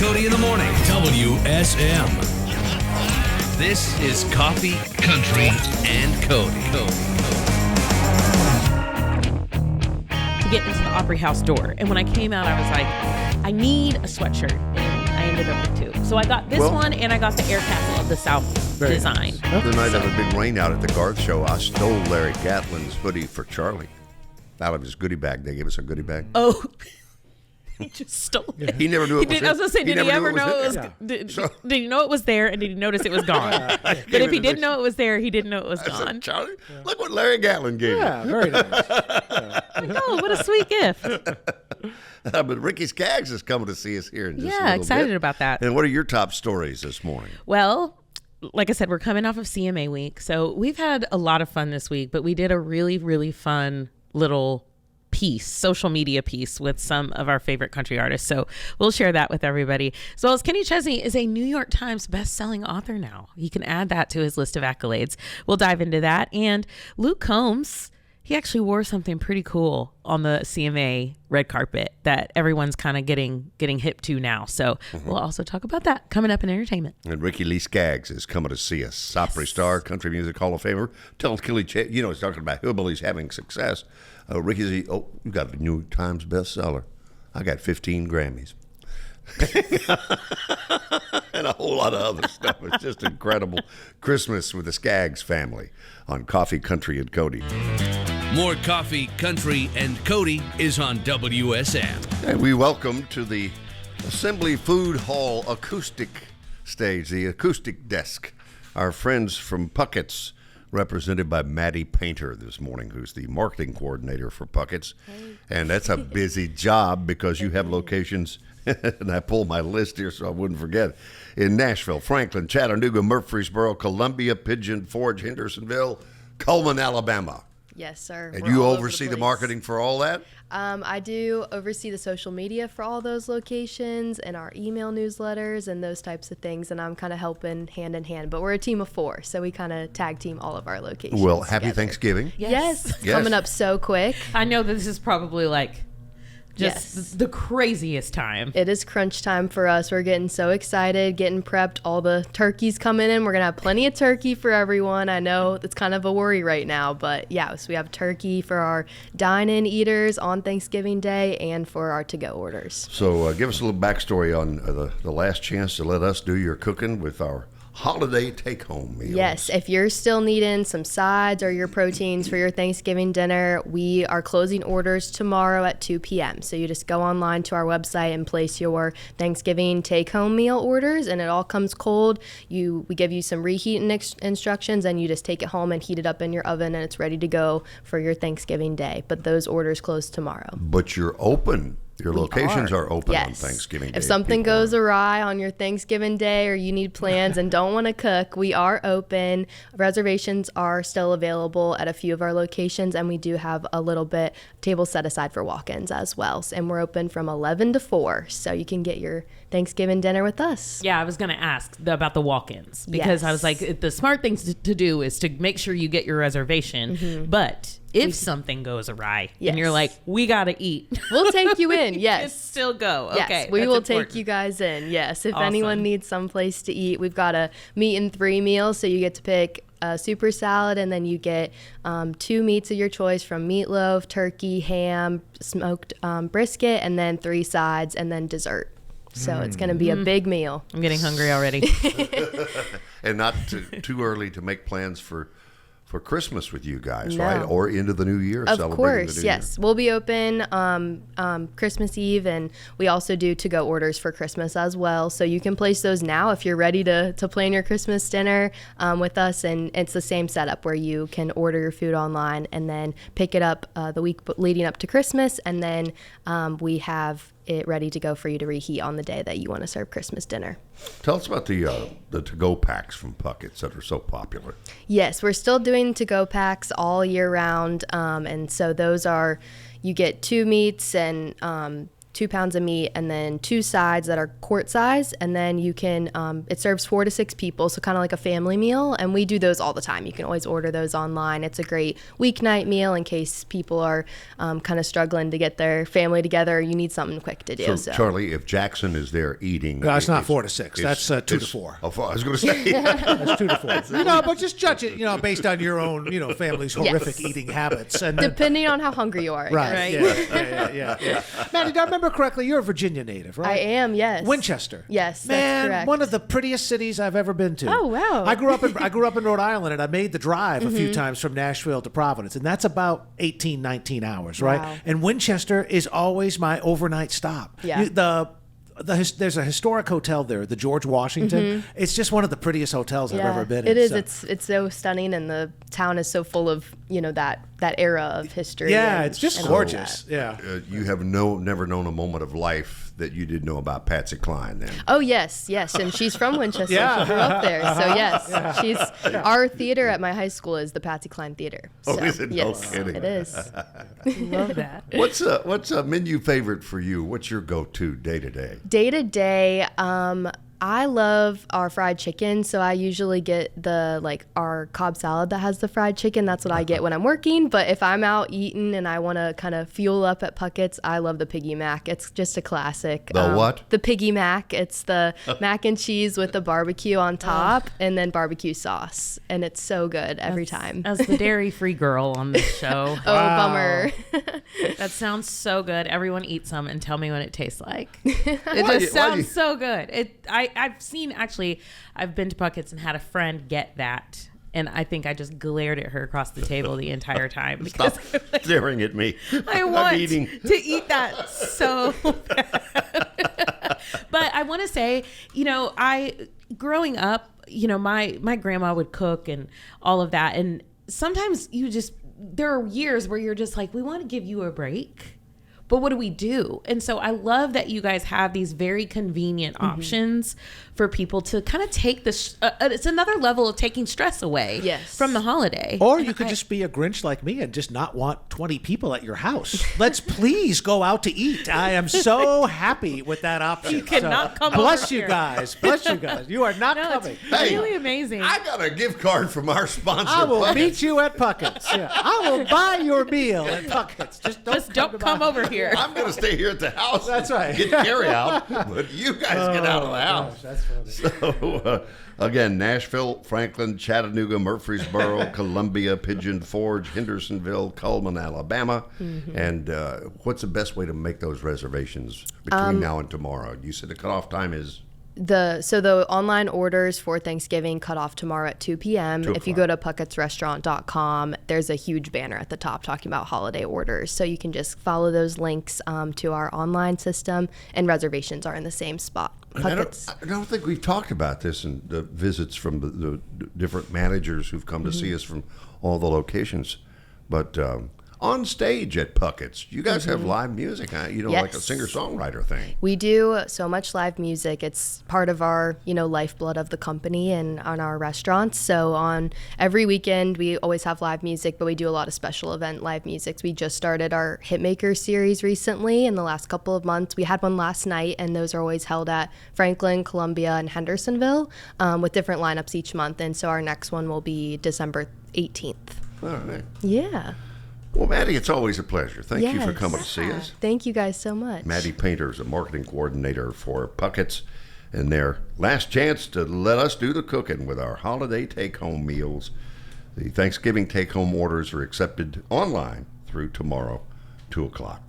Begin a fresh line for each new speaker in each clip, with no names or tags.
Cody in the morning. WSM. This is Coffee, Country, and Cody.
To get into the Opry House door. And when I came out, I was like, I need a sweatshirt. And I ended up with two. So I got this one, and I got the Air Castle of the South design.
Nice. The night of a big rain out at the Garth show, I stole Larry Gatlin's hoodie for Charlie. Out of his goodie bag. They gave us a goodie bag.
Oh. He just stole it.
He never knew it was there.
I was going to say, did he ever know it was did he know it was there, and did he notice it was gone? But if he didn't know it was there, he didn't know it was gone.
Said, Charlie, look what Larry Gatlin gave you.
Yeah, very nice.
Oh, what a sweet gift.
But Ricky Skaggs is coming to see us here in just a little bit.
Excited about that.
And what are your top stories this morning?
Well, like I said, we're coming off of CMA week, so we've had a lot of fun this week, but we did a really, really fun little social media piece with some of our favorite country artists. So we'll share that with everybody. As well as Kenny Chesney is a New York Times best-selling author now. He can add that to his list of accolades. We'll dive into that. And Luke Combs, he actually wore something pretty cool on the CMA red carpet that everyone's kind of getting hip to now. So we'll also talk about that coming up in entertainment.
And Ricky Lee Skaggs is coming to see us. Opry star, country music Hall of Famer. Tells Kelly, he's talking about hillbillies having success. Ricky's, you got a New York Times bestseller. I got 15 Grammys. And a whole lot of other stuff. It's just incredible. Christmas with the Skaggs family on Coffee, Country, and Cody.
More Coffee, Country, and Cody is on WSM.
And we welcome to the Assembly Food Hall acoustic stage, the acoustic desk, our friends from Puckett's, represented by Maddie Painter this morning, who's the marketing coordinator for Puckett's. And that's a busy job because you have locations, and I pulled my list here so I wouldn't forget, in Nashville, Franklin, Chattanooga, Murfreesboro, Columbia, Pigeon Forge, Hendersonville, Cullman, Alabama.
Yes, sir.
And you oversee the marketing for all that?
I do oversee the social media for all those locations and our email newsletters and those types of things, and I'm kind of helping hand in hand. But we're a team of 4, so we kind of tag team all of our locations.
Well, happy
together.
Thanksgiving.
Yes. Coming up so quick.
I know that this is probably like just the craziest time.
It is crunch time for us. We're getting so excited, getting prepped. All the turkeys coming in. We're going to have plenty of turkey for everyone. I know it's kind of a worry right now, but so we have turkey for our dine-in eaters on Thanksgiving Day and for our to-go orders.
So give us a little backstory on the last chance to let us do your cooking with our holiday take-home meals.
Yes, if you're still needing some sides or your proteins for your Thanksgiving dinner, we are closing orders tomorrow at 2 p.m. So you just go online to our website and place your Thanksgiving take-home meal orders, and it all comes cold. We give you some reheat instructions, and you just take it home and heat it up in your oven, and it's ready to go for your Thanksgiving day. But those orders close tomorrow.
But you're open. Your locations are open on Thanksgiving Day.
If something goes awry on your Thanksgiving Day or you need plans and don't want to cook, we are open. Reservations are still available at a few of our locations, and we do have a little bit table set aside for walk-ins as well. And we're open from 11 to 4, so you can get your Thanksgiving dinner with us.
Yeah, I was going to ask about the walk-ins because I was like, the smart thing to do is to make sure you get your reservation, but if something goes awry and you're like, we got to eat,
we'll take you in. Yes.
You can still go.
Yes,
okay.
We will take you guys in. Yes. If anyone needs someplace to eat, we've got a meat and 3 meals. So you get to pick a super salad, and then you get 2 meats of your choice from meatloaf, turkey, ham, smoked brisket, and then 3 sides, and then dessert. So it's going to be a big meal.
I'm getting hungry already.
And not too early to make plans for Christmas with you guys, right? Or into the new year,
of
celebrating
course,
the new year.
We'll be open Christmas Eve, and we also do to-go orders for Christmas as well. So you can place those now if you're ready to plan your Christmas dinner with us, and it's the same setup where you can order your food online and then pick it up the week leading up to Christmas, and then we have it ready to go for you to reheat on the day that you want to serve Christmas dinner.
Tell us about the to-go packs from Puckett's that are so popular.
Yes, we're still doing to-go packs all year round, and so those are, you get 2 meats and 2 pounds of meat, and then 2 sides that are quart size. And then you can, it serves 4 to 6 people, so kind of like a family meal. And we do those all the time. You can always order those online. It's a great weeknight meal in case people are kind of struggling to get their family together. You need something quick to do.
So, Charlie, if Jackson is there eating...
No, it's not 4 to 6. That's 2 to 4.
Oh, I was going to say...
That's 2 to 4. But just judge it, based on your own, family's horrific eating habits. And
depending on how hungry you are.
Right. Yeah. Maddie, do I remember correctly? You're a Virginia native, right?
I am, yes.
Winchester.
Yes, that's
Man,
correct.
one of the prettiest cities I've ever been to.
Oh, wow.
I grew up in Rhode Island, and I made the drive a few times from Nashville to Providence, and that's about 18, 19 hours, right?
Wow.
And Winchester is always my overnight stop.
Yeah.
There's a historic hotel there, the George Washington. It's just one of the prettiest hotels I've ever been in.
It is. So. It's so stunning, and the town is so full of that era of history.
Yeah, it's just gorgeous. Yeah.
You have never known a moment of life that you didn't know about Patsy Cline then.
Oh yes, and she's from Winchester. She grew up there, so yes, she's our theater at my high school is the Patsy Cline Theater. So,
is it?
Yes,
No kidding.
it is.
Love that.
What's a menu favorite for you? What's your go-to day to day?
Day to day, I love our fried chicken, so I usually get our Cobb salad that has the fried chicken. That's what I get when I'm working. But if I'm out eating and I want to kind of fuel up at Puckett's, I love the Piggy Mac. It's just a classic.
The what?
The Piggy Mac. It's the mac and cheese with the barbecue on top and then barbecue sauce, and it's so good every time.
As the dairy-free girl on this show.
Bummer.
That sounds so good. Everyone eat some and tell me what it tastes like. It just sounds so good. I've been to Puckett's and had a friend get that, and I think I just glared at her across the table the entire time because
Stop staring at me.
I want to eat that so bad. But I want to say, growing up, my grandma would cook and all of that, and sometimes there are years where you're just like, we want to give you a break. But what do we do? And so I love that you guys have these very convenient options for people to kind of take this. It's another level of taking stress away from the holiday.
Or you could just be a Grinch like me and just not want 20 people at your house. Let's please go out to eat. I am so happy with that option.
You cannot come
Bless
over
you
here.
guys. Bless you guys. You are not coming.
It's really amazing.
I got a gift card from our sponsor.
I will
Puckett's.
meet you at Puckett's. Yeah. I will buy your meal at Puckett's. Just don't
come over here.
I'm going to stay here at the house.
That's right.
Get carry out, but you guys get out of the house.
Gosh, that's funny.
So, again, Nashville, Franklin, Chattanooga, Murfreesboro, Columbia, Pigeon Forge, Hendersonville, Cullman, Alabama. And what's the best way to make those reservations between now and tomorrow? You said the cutoff time is...
The online orders for Thanksgiving cut off tomorrow at 2 p.m. If you go to puckettsrestaurant.com, there's a huge banner at the top talking about holiday orders. So you can just follow those links to our online system, and reservations are in the same spot.
I don't think we've talked about this in the visits from the different managers who've come to see us from all the locations. But on stage at Puckett's, you guys have live music, huh? Like a singer-songwriter thing.
We do so much live music. It's part of our, lifeblood of the company and on our restaurants. So on every weekend, we always have live music, but we do a lot of special event live music. We just started our Hitmaker series recently in the last couple of months. We had one last night, and those are always held at Franklin, Columbia, and Hendersonville with different lineups each month. And so our next one will be December 18th.
All right.
Yeah.
Well, Maddie, it's always a pleasure. Thank you for coming to see us.
Thank you guys so much.
Maddie Painter is a marketing coordinator for Puckett's, and their last chance to let us do the cooking with our holiday take-home meals. The Thanksgiving take-home orders are accepted online through tomorrow, 2 o'clock.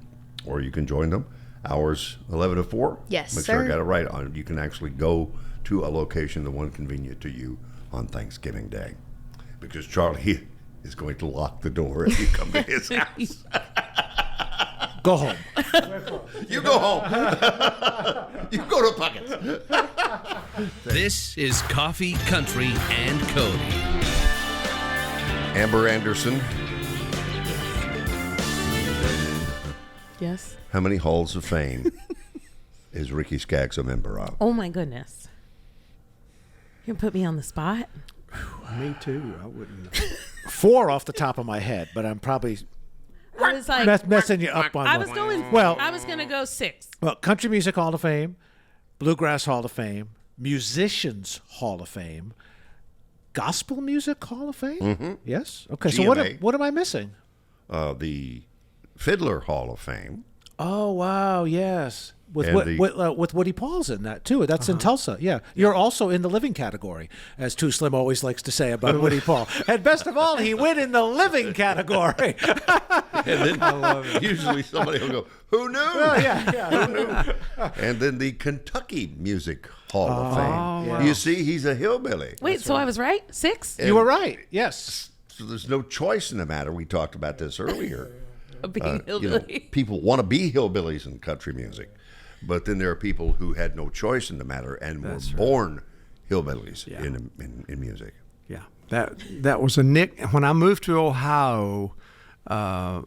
Or you can join them hours 11 to 4.
Yes,
Make sure I
sir.
got it right. You can actually go to a location, the one convenient to you, on Thanksgiving Day. Because Charlie is going to lock the door if you come to his house.
Go home.
You go home. You go to Puckett.
This is Coffee, Country, and Cody.
Amber Anderson,
Yes.
how many halls of fame is Ricky Skaggs a member of?
Oh my goodness. You can put me on the spot.
Me too. I wouldn't.
4 off the top of my head, but I'm probably
I was like,
messing you up on
I
one.
was going.
Well-
I was gonna go 6.
Well, Country Music Hall of Fame, Bluegrass Hall of Fame, Musicians Hall of Fame, Gospel Music Hall of Fame.
Mm-hmm.
Yes. Okay. So
GMA.
what am I missing?
The Fiddler Hall of Fame.
Oh wow, yes. With
And
with Woody Paul's in that too. That's in Tulsa. Yeah. You're also in the living category, as Too Slim always likes to say about Woody Paul. And best of all, he went in the living category.
And then usually somebody will go, "Who knew?"
Oh, yeah.
Who knew? And then the Kentucky Music Hall of Fame.
wow.
You see, he's a hillbilly.
Wait, so I was right? 6?
You were right. Yes.
So there's no choice in the matter. We talked about this earlier.
Being hillbilly.
People want to be hillbillies in country music, but then there are people who had no choice in the matter and were born hillbillies in music.
Yeah, that was a nick. When I moved to Ohio, my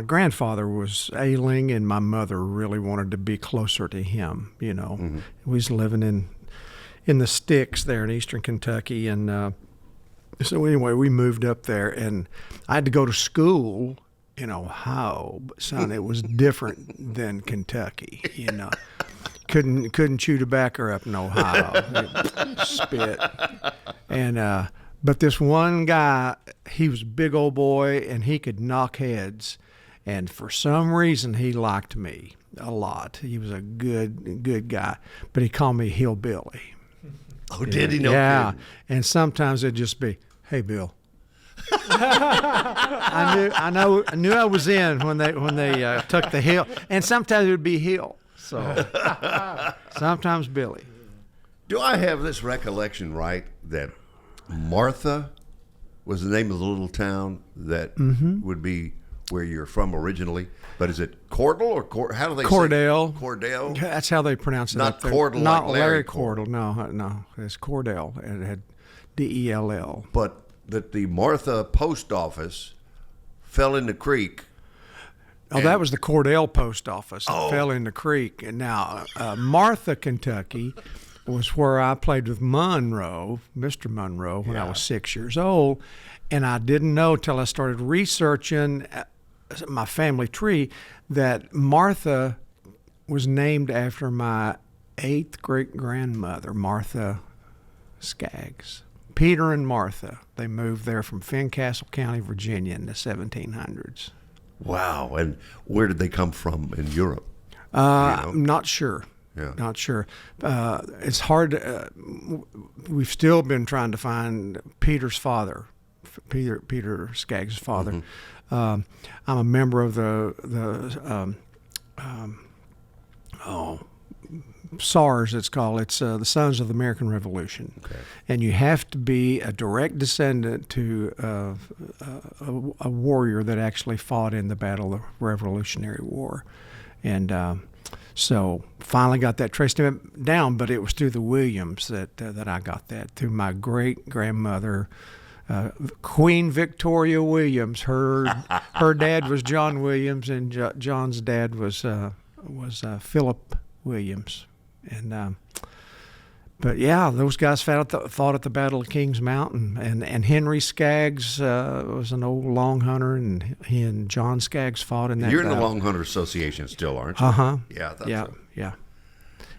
grandfather was ailing, and my mother really wanted to be closer to him. You know, we was living in the sticks there in eastern Kentucky, and so anyway, we moved up there, and I had to go to school in Ohio. But son, it was different than Kentucky. You know, couldn't chew tobacco up in Ohio. Spit. And but this one guy, he was a big old boy, and he could knock heads. And for some reason, he liked me a lot. He was a good guy, but he called me hillbilly.
Oh, did he know?
Yeah, and sometimes it'd just be, "Hey, Bill." I knew I was in when they took the hill, and sometimes it would be Hill. So sometimes Billy.
Do I have this recollection right that Martha was the name of the little town that would be where you're from originally? But is it Cordell or how do they
Cordell.
say Cordell?
That's how they pronounce it.
Not
up there.
Cordell
Not
like Larry
Cordell. No, it's Cordell. And it had Dell.
But that the Martha post office fell in the creek.
Oh, that was the Cordell post office that fell in the creek. And now Martha, Kentucky, was where I played with Mr. Monroe, when I was 6 years old. And I didn't know till I started researching my family tree that Martha was named after my 8th great-grandmother, Martha Skaggs. Peter and Martha. They moved there from Fincastle County, Virginia in the 1700s.
Wow. And where did they come from in Europe?
I'm not sure.
Yeah.
Not sure. It's hard. We've still been trying to find Peter's father, Peter Skaggs' father. I'm a member of the SARS, it's called. It's the Sons of the American Revolution. Okay. And you have to be a direct descendant to a warrior that actually fought in the Battle of the Revolutionary War. And so finally got that traced down, but it was through the Williams that I got that, through my great-grandmother, Queen Victoria Williams. Her dad was John Williams, and John's dad was Philip Williams. And but yeah, those guys fought at the Battle of Kings Mountain, and Henry Skaggs was an old long hunter, and he and John Skaggs fought in that.
You're in
battle.
the Long Hunter Association still, aren't you? Yeah, that's
Yeah.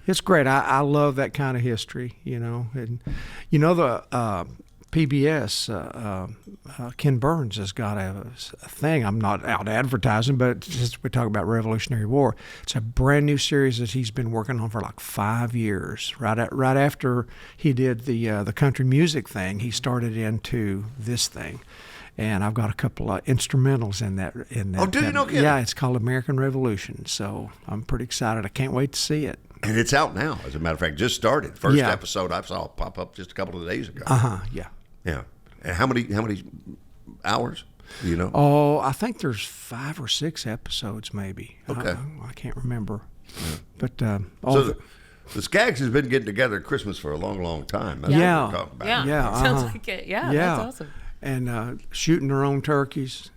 It's great. I love that kind of history, And the PBS, Ken Burns has got a thing. I'm not out advertising, but just we talk about Revolutionary War. It's a brand new series that he's been working on for like 5 years. Right after he did the country music thing, he started into this thing. And I've got a couple of instrumentals in that.
Oh, do you? No kidding.
Yeah, it's called American Revolution. So I'm pretty excited. I can't wait to see it.
And it's out now, as a matter of fact. Just started. First episode I saw pop up just a couple of days ago.
Yeah.
Yeah. And how many hours? Do you know?
Oh, I think there's 5 or 6 episodes, maybe.
Okay.
I can't remember. Yeah. But
so the Skaggs has been getting together at Christmas for a long, long time. That's what we're talking about.
Yeah. Sounds like it. Yeah, that's awesome.
And shooting their own turkeys,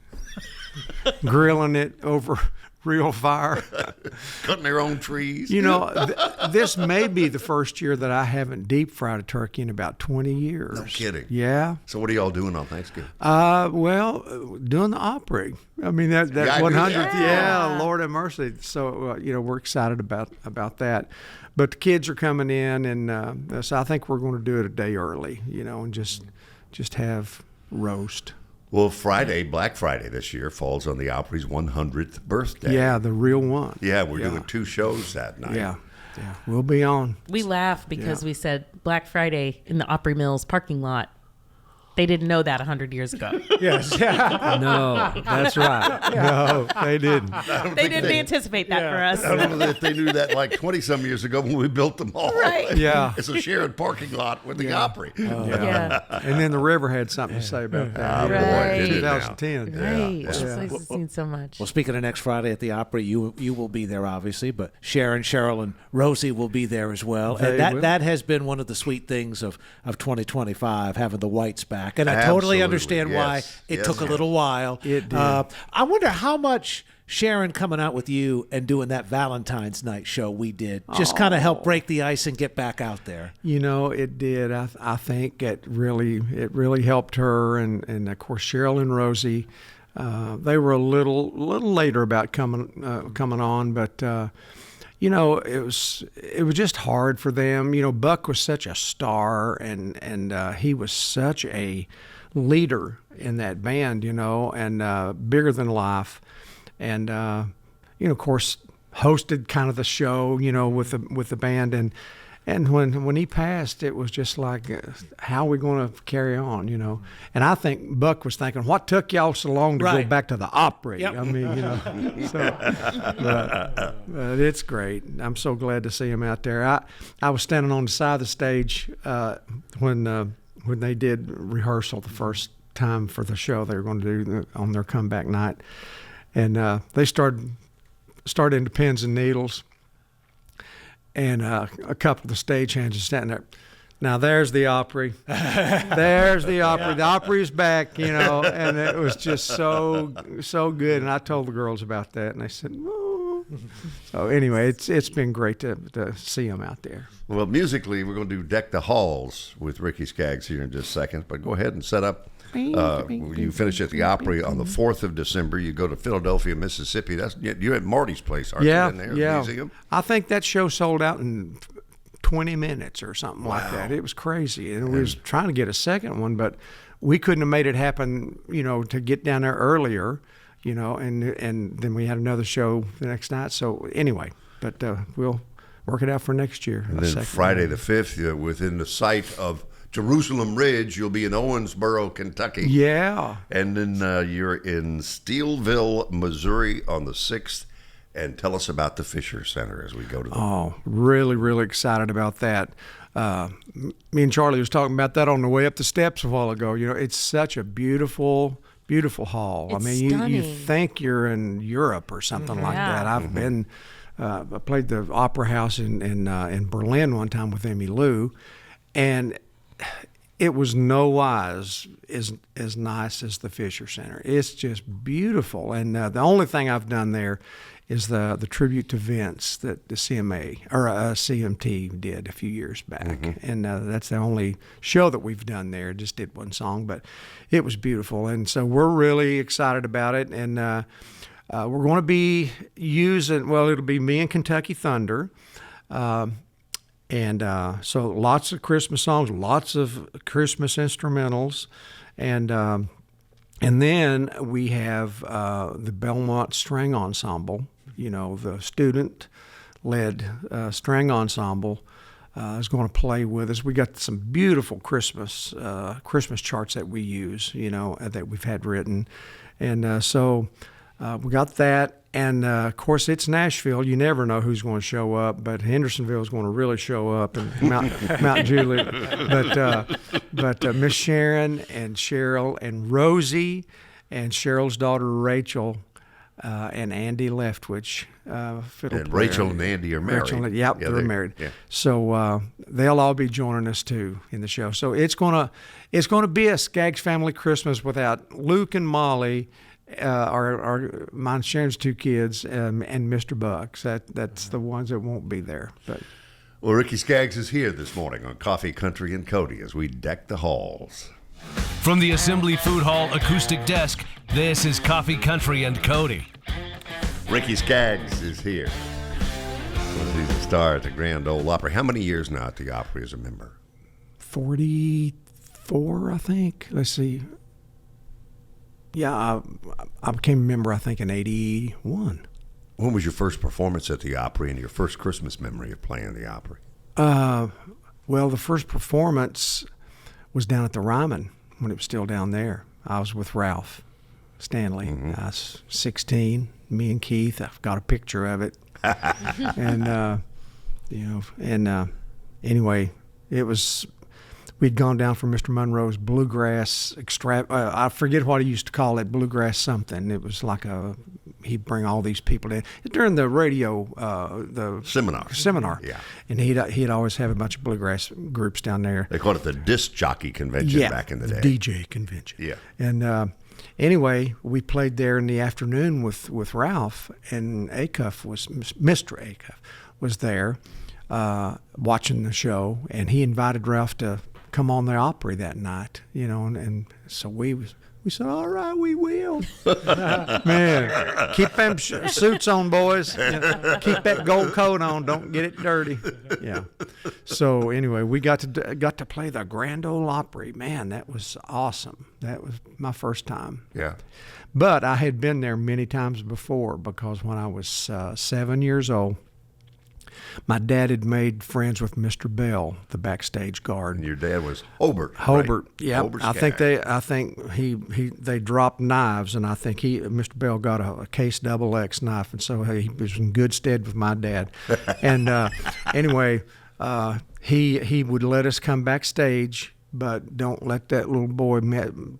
grilling it over real fire.
Cutting their own trees.
You know, this may be the first year that I haven't deep fried a turkey in about 20 years.
No kidding.
Yeah.
So what are y'all doing on Thanksgiving?
Well, doing the Opry. I mean, that
Yeah, I knew
100th.
that.
Yeah, Lord have mercy. So, we're excited about that. But the kids are coming in, and so I think we're going to do it a day early, and just have roast.
Well, Black Friday this year, falls on the Opry's 100th birthday.
Yeah, the real one.
Yeah, we're doing 2 shows that night.
Yeah, we'll be on.
We laugh because we said Black Friday in the Opry Mills parking lot. They didn't know that 100 years ago.
Yes.
No, that's right. No, they didn't.
They didn't anticipate that for us.
I don't know if they knew that like 20-some years ago when we built the mall.
Right.
Yeah.
It's a shared parking lot with the Opry.
Yeah.
And then the river had something to say about that.
boy,
Right.
did it now.
2010.
Right.
Yeah.
This place has seen so much.
Well, speaking of next Friday at the Opry, you will be there, obviously, but Sharon, Cheryl, and Rosie will be there as well.
They
And
will.
that has been one of the sweet things of 2025, having the whites back. And I totally
Absolutely.
understand why
Yes.
it
Yes.
took a little while.
It did.
I wonder how much Sharon coming out with you and doing that Valentine's night show we did just kind of helped break the ice and get back out there.
It did. I think it really helped her, and of course Cheryl and Rosie. They were a little later about coming on, but it was just hard for them. Buck was such a star, and he was such a leader in that band, and bigger than life, and of course hosted kind of the show, with the band, and when he passed, it was just like, how are we going to carry on, And I think Buck was thinking, what took y'all so long to go back to the Opry?
Yep.
I mean, but it's great. I'm so glad to see him out there. I was standing on the side of the stage when they did rehearsal the first time for the show they were going to do on their comeback night, and they started into pins and needles. And a couple of the stagehands are standing there. Now there's the Opry. There's the Opry. The Opry's back, and it was just so good. And I told the girls about that, and they said, "Oh." So anyway, it's been great to see them out there.
Well, musically, we're going to do Deck the Halls with Ricky Skaggs here in just a second. But go ahead and set up. You finish at the Opry on the 4th of December. You go to Philadelphia, Mississippi. You're at Marty's place, aren't you? In there, museum?
I think that show sold out in 20 minutes or something like that. It was crazy. And we was trying to get a second one, but we couldn't have made it happen, to get down there earlier, and then we had another show the next night. So anyway, but we'll work it out for next year.
And then Friday the 5th, you're within the sight of Jerusalem Ridge. You'll be in Owensboro, Kentucky.
Yeah.
And then you're in Steelville, Missouri on the 6th. And tell us about the Fisher Center as we go to the...
Oh, really, really excited about that. Me and Charlie was talking about that on the way up the steps a while ago. It's such a beautiful, beautiful hall.
It's
you
stunning.
think you're in Europe or something like that. I've been... I played the Opera House in Berlin one time with Emmy Lou, and it was no wise as nice as the Fisher Center. It's just beautiful, and the only thing I've done there is the tribute to Vince that the CMT did a few years back, and that's the only show that we've done there. Just did one song, but it was beautiful, and so we're really excited about it, and we're going to be using, it'll be me and Kentucky Thunder. And so lots of Christmas songs, lots of Christmas instrumentals, and then we have the Belmont String Ensemble. The student-led string ensemble is going to play with us. We got some beautiful Christmas charts that we use, that we've had written, and so we got that. And, of course, it's Nashville. You never know who's going to show up, but Hendersonville is going to really show up, and Mount Juliet. But Miss Sharon and Cheryl and Rosie and Cheryl's daughter Rachel and Andy Leftwich, fiddle
And
player.
Rachel and Andy are married.
They're married.
Yeah.
So they'll all be joining us, too, in the show. So it's gonna be a Skaggs family Christmas without Luke and Molly are mine, Sharon's two kids, and Mr. Bucks. That's the ones that won't be there. But
Well, Ricky Skaggs is here this morning on Coffee, Country, and Cody as we deck the halls.
From the Assembly Food Hall acoustic desk, this is Coffee, Country, and Cody.
Ricky Skaggs is here. Well, he's a star at the Grand Ole Opry. How many years now at the Opry as a member?
44, I think. Let's see. Yeah, I became a member, I think, in 81.
When was your first performance at the Opry and your first Christmas memory of playing the Opry?
Well, the first performance was down at the Ryman when it was still down there. I was with Ralph Stanley. I was 16, me and Keith. I've got a picture of it. And, anyway, it was, we'd gone down for Mr. Monroe's bluegrass I forget what he used to call it, bluegrass something. It was like he'd bring all these people in during the radio, the seminar.
Yeah.
And he'd always have a bunch of bluegrass groups down there.
They called it the disc jockey convention back in the day.
DJ convention.
Yeah.
And anyway, we played there in the afternoon with Ralph, and Mr. Acuff was there watching the show, and he invited Ralph to come on the Opry that night, and so we said, all right, we will. Man, keep them suits on, boys. Keep that gold coat on. Don't get it dirty. Yeah. So anyway, we got to play the Grand Ole Opry. Man, that was awesome. That was my first time.
Yeah.
But I had been there many times before, because when I was 7 years old, my dad had made friends with Mr. Bell, the backstage guard.
And your dad was Hobart.
Hobart,
right?
yeah.
Hobart's
I
guy.
think they dropped knives, and I think Mr. Bell got a Case XX knife, and so he was in good stead with my dad. And anyway, he would let us come backstage, but don't let that little boy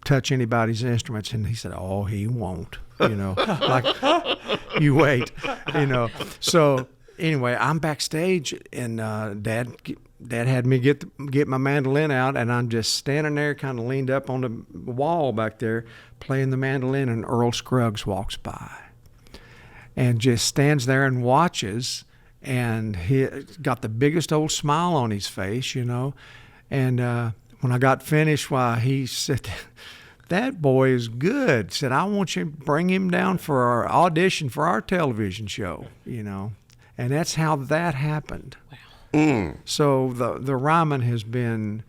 touch anybody's instruments. And he said, "Oh, he won't." Like you wait, So anyway, I'm backstage, and Dad had me get my mandolin out, and I'm just standing there, kind of leaned up on the wall back there, playing the mandolin, and Earl Scruggs walks by, and just stands there and watches, and he got the biggest old smile on his face, And when I got finished, he said, "That boy is good." He said, "I want you to bring him down for our audition for our television show," And that's how that happened. Wow. So the Ryman has been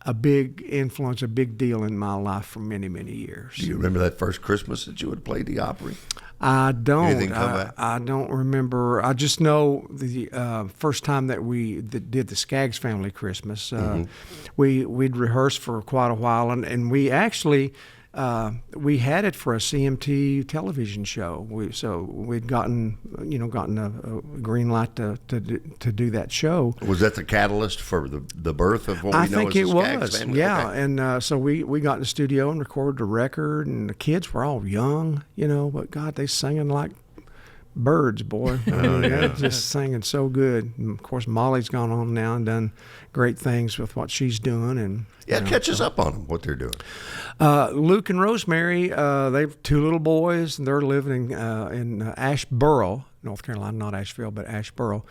a big influence, a big deal in my life for many, many years.
Do you remember that first Christmas that you would play the Opry?
I don't.
Anything come back?
I don't remember. I just know the first time that we did the Skaggs family Christmas. We'd rehearsed for quite a while, and we actually we had it for a CMT television show. We'd gotten a green light to do that show.
Was that the catalyst for the birth of what we know as the Skaggs family?
Yeah.
Okay.
And so we got in the studio and recorded a record, and the kids were all young, but God, they singing like birds, boy. They're just singing so good. And of course, Molly's gone on now and done great things with what she's doing, and
it catches up on them, what they're doing.
Luke and Rosemary, they have two little boys, and they're living in Asheboro, North Carolina, not Asheville, but Asheboro.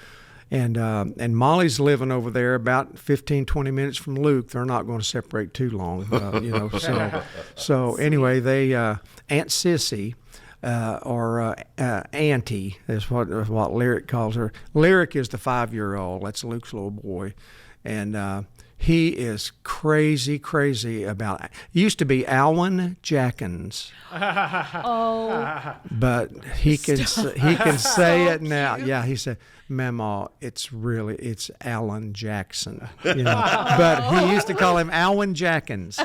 And Molly's living over there about 15, 20 minutes from Luke. They're not going to separate too long, So anyway, they Aunt Sissy, or Auntie is what Lyric calls her. Lyric is the 5-year-old. That's Luke's little boy, and he is crazy about it. Used to be Alwyn Jackins.
Oh.
But he can say it now. Yeah, he said, "Mama, it's Alan Jackson." But he used to call him Alwyn Jackins.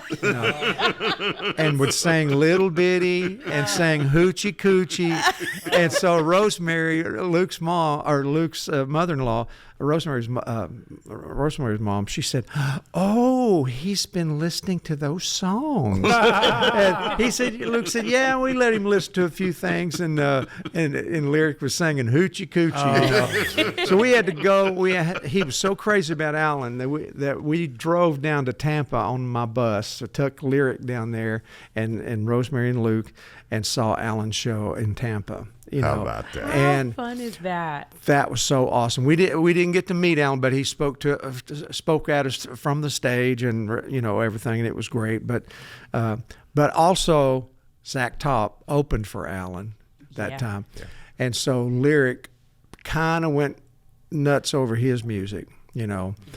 And would sing Little Bitty and sang Hoochie Coochie. And so Rosemary, Luke's mother-in-law, Rosemary's mom, she said, "Oh, he's been listening to those songs." And Luke said, "Yeah, we let him listen to a few things," and Lyric was singing Hoochie Coochie. So we had to go. He was so crazy about Alan that we drove down to Tampa on my bus. So took Lyric down there and Rosemary and Luke and saw Alan's show in Tampa.
How about that?
And
How fun is that?
that was so awesome. We didn't get to meet Alan, but he spoke at us from the stage and everything, and it was great. But also Zach Top opened for Alan that time, and so Lyric kind of went nuts over his music.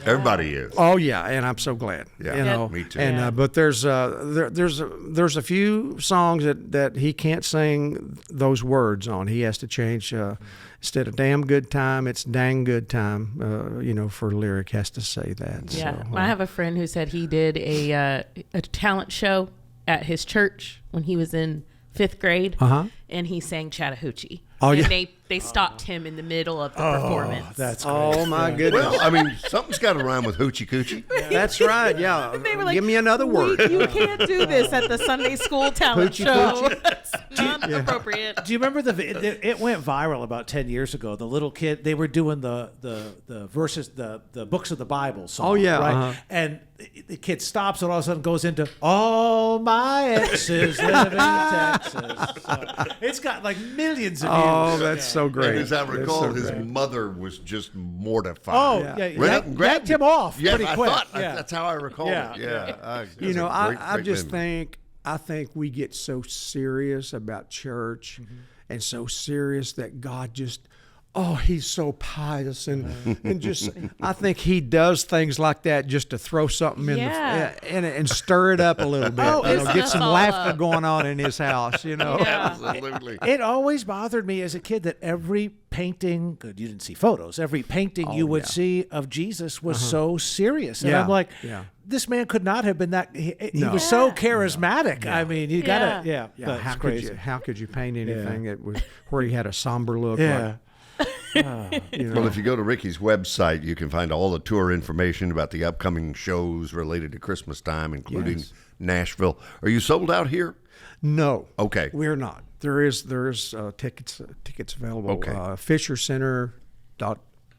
Everybody is.
Oh yeah, and I'm so glad.
Yeah, me too.
And but there's a few songs that he can't sing those words on. He has to change. Instead of damn good time, it's dang good time. For Lyric has to say that.
Yeah,
So,
I have a friend who said he did a talent show at his church when he was in 5th grade, and he sang Chattahoochee.
Oh,
and
yeah.
they stopped him in the middle of the performance.
That's great.
Oh my goodness.
Well, I mean, something's got to rhyme with hoochie coochie.
That's right. Yeah.
They were like,
Give me another word.
You can't do this at the Sunday school talent
Hoochie
show. That's not appropriate.
Do you remember it went viral about 10 years ago? The little kid, they were doing the verses, the books of the Bible song.
Oh, yeah,
right. And the kid stops and all of a sudden goes into all my exes live in Texas. So it's got like millions of views.
Oh, that's so great.
And as I
That's
recall,
so
his
great.
mother was just mortified.
Oh,
Yeah.
Ran up and grabbed
yanked him off
Yeah,
pretty
I
quick.
thought
Yeah.
that's how I recall
Yeah.
it. Yeah.
I just think we get so serious about church and so serious that God just, he's so pious and just, I think he does things like that just to throw something in and stir it up a little bit. Get some laughter going on in his house,
Absolutely.
It always bothered me as a kid that every painting, you didn't see photos, every painting you would see of Jesus was so serious. And I'm like, this man could not have been that. He was so charismatic. I mean, you got to,
How could you paint anything that was where he had a somber look?
Yeah.
Well, if you go to Ricky's website, you can find all the tour information about the upcoming shows related to Christmas time, including Nashville. Are you sold out here?
No.
Okay.
We're not. There is tickets available.
Okay.
Fisher Center.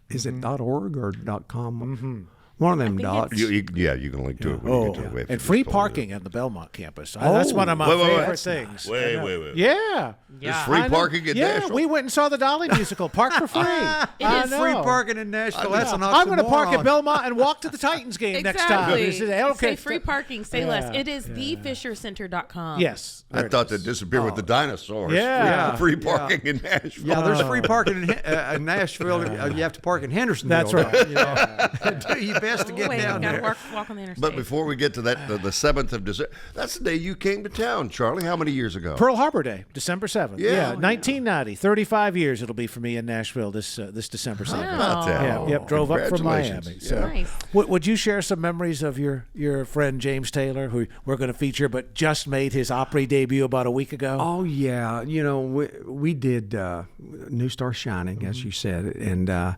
Is it .org or .com? One of them dots.
You can link to it when you get to the website.
And free parking on the Belmont campus. That's one of my favorite things.
Wait.
Yeah.
There's free parking at Nashville?
We went and saw the Dolly musical. Park for free.
It is
Free parking in Nashville. That's an
I'm going to park at
oxymoron.
Belmont and walk to the Titans game next time.
Exactly.
Okay.
Say free parking, say less. It is thefishercenter.com.
Yes.
I thought that disappeared with the dinosaurs.
Yeah.
Free parking in Nashville.
Yeah, there's free parking in Nashville. You have to park in Hendersonville.
That's right.
Do your best to get down
gotta
there.
walk on the interstate.
But before we get to that, the 7th of December, that's the day you came to town, Charlie. How many years ago?
Pearl Harbor Day, December 7th.
Yeah.
1990. 35 years it'll be for me in Nashville this December 7th.
How about that?
Yeah, yep, drove up from
Congratulations.
Miami. So,
Nice.
would you share some memories of your friend James Taylor, who we're going to feature, but just made his Opry debut about a week ago?
Oh yeah, we did New Star Shining, as you said, and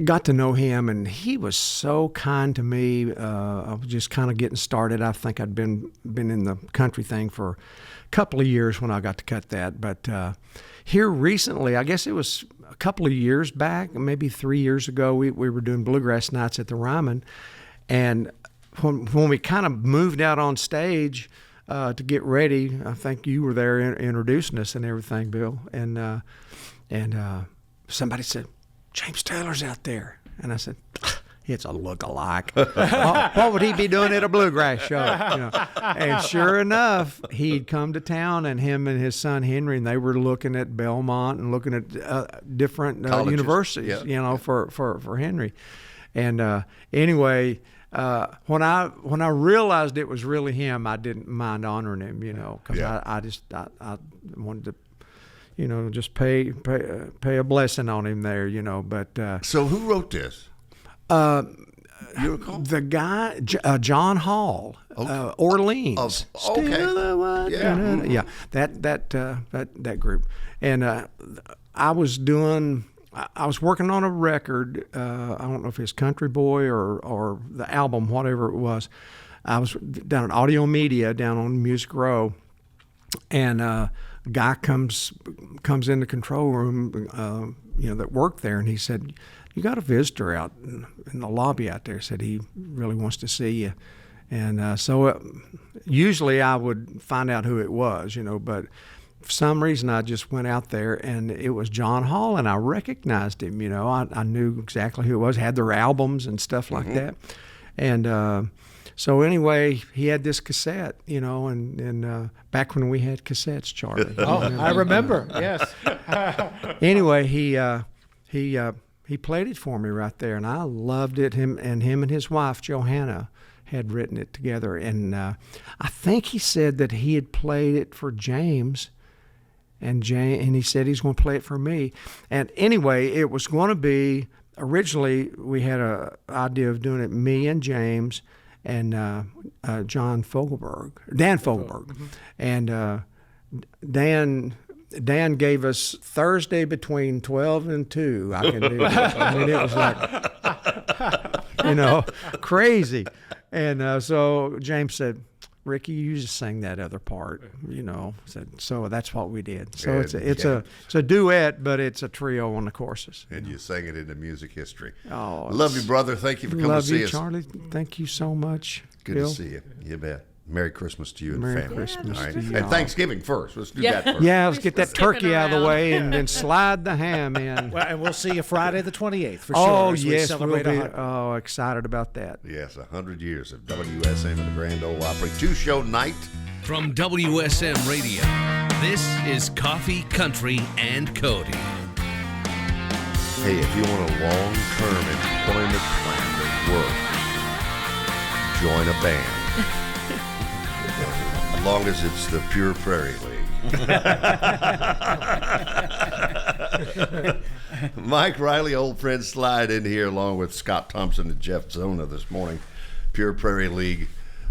got to know him, and he was so kind to me. I was just kind of getting started. I think I'd been in the country thing for a couple of years when I got to cut that, but here recently, I guess it was a couple of years back, maybe 3 years ago, we were doing bluegrass nights at the Ryman, and when we kind of moved out on stage to get ready, I think you were there introducing us and everything, Bill, and somebody said, James Taylor's out there. And I said, it's a look-alike. What would he be doing at a bluegrass show? And sure enough, he'd come to town, and him and his son Henry, and they were looking at Belmont and looking at different universities, for Henry. And anyway, when I realized it was really him, I didn't mind honoring him, because I wanted to, just pay a blessing on him there, But
So who wrote this? You recall?
the guy, John Hall, Orleans.
Okay.
Still the one.
Yeah.
That group, and I was working on a record. I don't know if it's Country Boy or the album, whatever it was. I was down at Audio Media down on Music Row, and guy comes in the control room, that worked there, and he said, "You got a visitor out in the lobby out there." Said he really wants to see you, and so usually I would find out who it was, but for some reason I just went out there, and it was John Hall, and I recognized him. I knew exactly who it was. Had their albums and stuff like that, and. So anyway, he had this cassette, and back when we had cassettes, Charlie.
Oh, I remember. Yes.
Anyway, he played it for me right there, and I loved it. Him and his wife Johanna had written it together, and I think he said that he had played it for James, and he said he's going to play it for me. And anyway, it was going to be originally we had an idea of doing it me and James. And Dan Fogelberg, and Dan gave us Thursday between 12 and 2. I can do that. I mean, it was like, crazy. And so James said, "Ricky, you just sing that other part," So that's what we did. So it's a duet, but it's a trio on the choruses.
And you sang it into music history.
Oh,
love you, brother. Thank you for coming to see us.
Charlie. Thank you so much.
Good
Bill.
to see you. You bet. Merry Christmas to you and the
Merry
family.
Christmas
All right.
to you
And
all.
Thanksgiving first. Let's do that first.
Yeah, let's get that
Skipping
turkey out of the
around.
way and then slide the ham in.
Well, and we'll see you Friday the 28th for sure.
Oh,
as we
yes,
celebrate
we'll be
100.
excited about that.
Yes, 100 years of WSM and the Grand Ole Opry. 2-show night.
From WSM Radio, this is Coffee, Country, and Cody.
Hey, if you want a long-term employment plan that works, join a band. As long as it's the Pure Prairie League. Mike Riley, old friend, slide in here along with Scott Thompson and Jeff Zona this morning. Pure Prairie League.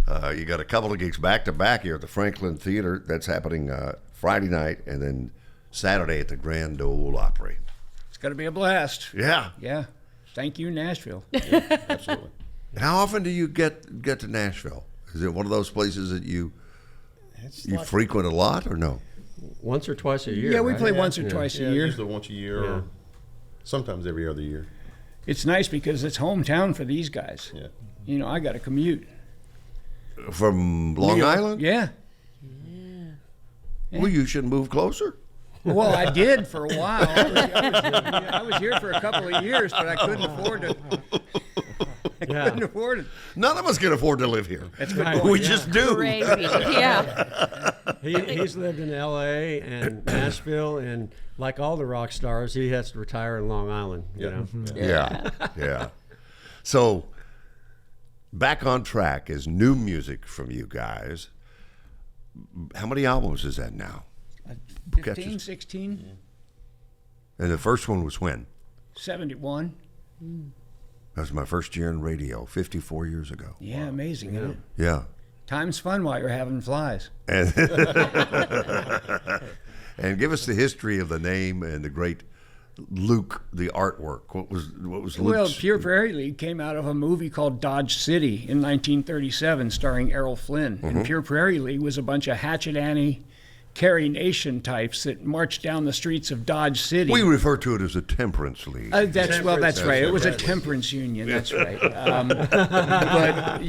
You got a couple of gigs back-to-back here at the Franklin Theater. That's happening Friday night, and then Saturday at the Grand Ole Opry.
It's going to be a blast.
Yeah.
Yeah. Thank you, Nashville.
Absolutely. How often do you get to Nashville? Is it one of those places that you frequent a lot, or no?
Once or twice a year.
Yeah, we
right?
play once or twice a year.
Usually once a year, or sometimes every other year.
It's nice because it's hometown for these guys.
Yeah.
I got to commute.
From Long Island?
Yeah.
Well, you should move closer.
Well, I did for a while. I was here for a couple of years, but I couldn't afford to. Couldn't afford it.
None of us can afford to live here.
That's good
We
point.
just do.
Crazy. Yeah.
He's lived in L.A. and Nashville, and like all the rock stars, he has to retire in Long Island.
Yeah. So, back on track is new music from you guys. How many albums is that now?
15, 16,
And the first one was when?
71.
That was my first year in radio, 54 years ago.
Yeah, amazing, huh?
Yeah.
Time's fun while you're having flies.
And, and give us the history of the name and the great Luke, the artwork. What was Luke's?
Well, Pure Prairie League came out of a movie called Dodge City in 1937 starring Errol Flynn. And Pure Prairie League was a bunch of Hatchet Annie, Carrie Nation types that marched down the streets of Dodge City.
We refer to it as a temperance league.
That's right. It was a temperance union. That's right. But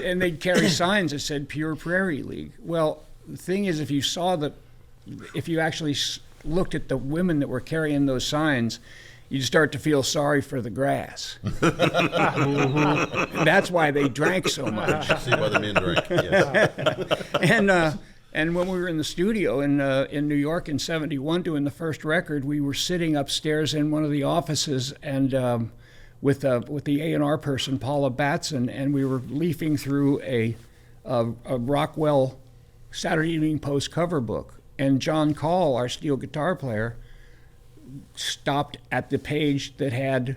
and they'd carry signs that said Pure Prairie League. Well, the thing is, if you actually looked at the women that were carrying those signs, you'd start to feel sorry for the grass. That's why they drank so much.
See why the men drink. Yes.
And when we were in the studio in New York in '71 doing the first record, we were sitting upstairs in one of the offices and with the A&R person Paula Batson, and we were leafing through a Rockwell Saturday Evening Post cover book, and John Call, our steel guitar player, stopped at the page that had.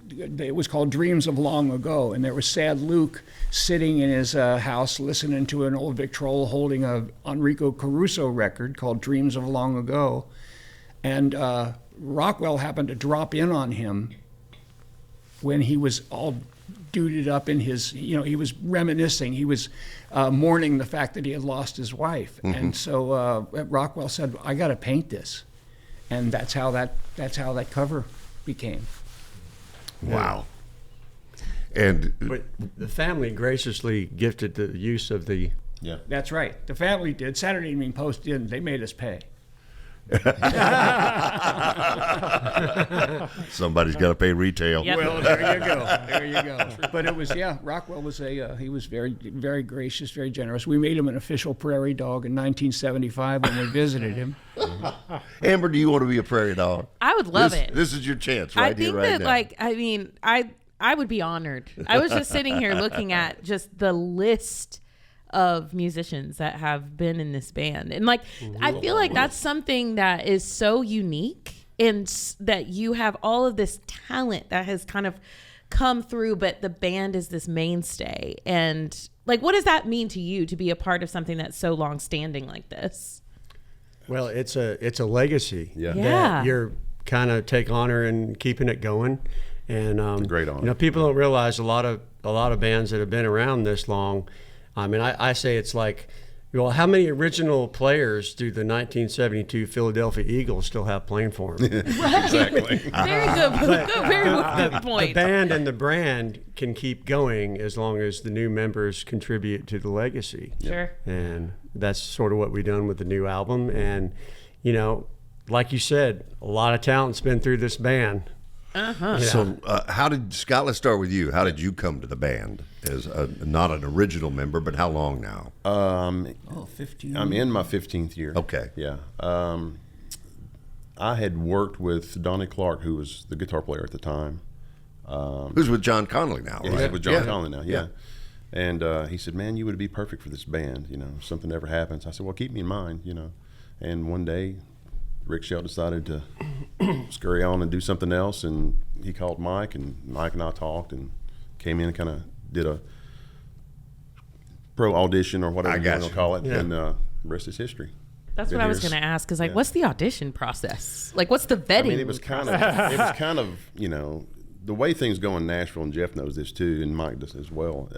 It was called Dreams of Long Ago, and there was Sad Luke sitting in his house listening to an old Victrola holding a Enrico Caruso record called Dreams of Long Ago. And Rockwell happened to drop in on him when he was all duded up in his, he was reminiscing. He was mourning the fact that he had lost his wife. Mm-hmm. And so Rockwell said, I got to paint this. And that's how that cover became.
Wow. And
but the family graciously gifted the use of the...
Yeah.
That's right. The family did. Saturday Evening Post didn't. They made us pay.
Somebody's got to pay retail.
Yep.
Well, there you go. But it was, Rockwell was he was very, very gracious, very generous. We made him an official prairie dog in 1975 when we visited him.
Amber, do you want to be a prairie dog?
I would love it.
This is your chance
I
right here,
think
right
that,
now.
I would be honored. I was just sitting here looking at just the list of musicians that have been in this band. And I feel like that's something that is so unique, and that you have all of this talent that has kind of come through, but the band is this mainstay. And what does that mean to you to be a part of something that's so long standing like this?
Well, it's a legacy.
Yeah.
That you're kind of take honor in keeping it going. And
a great honor.
People don't realize a lot of bands that have been around this long. I mean, I say it's like, well, how many original players do the 1972 Philadelphia Eagles still have playing for them?
Exactly.
Very good point.
The band and the brand can keep going as long as the new members contribute to the legacy.
Sure.
And that's sort of what we've done with the new album. And, like you said, a lot of talent's been through this band.
Uh-huh.
So how did, Scott, let's start with you. How did you come to the band as not an original member, but how long now?
15. I'm in my 15th year.
Okay.
Yeah. I had worked with Donnie Clark, who was the guitar player at the time.
Who's with John Connolly now,
Yeah,
right?
he's with John Connolly now, yeah. And he said, man, you would be perfect for this band, if something ever happens. I said, well, keep me in mind, And one day, Rick Shell decided to scurry on and do something else, and he called Mike, and Mike and I talked and came in and kind of did a pro audition or whatever you want to call it, and the rest is history.
That's what I was going to ask, is what's the audition process? What's the vetting?
I mean, it was kind of, the way things go in Nashville, and Jeff knows this too, and Mike does as well.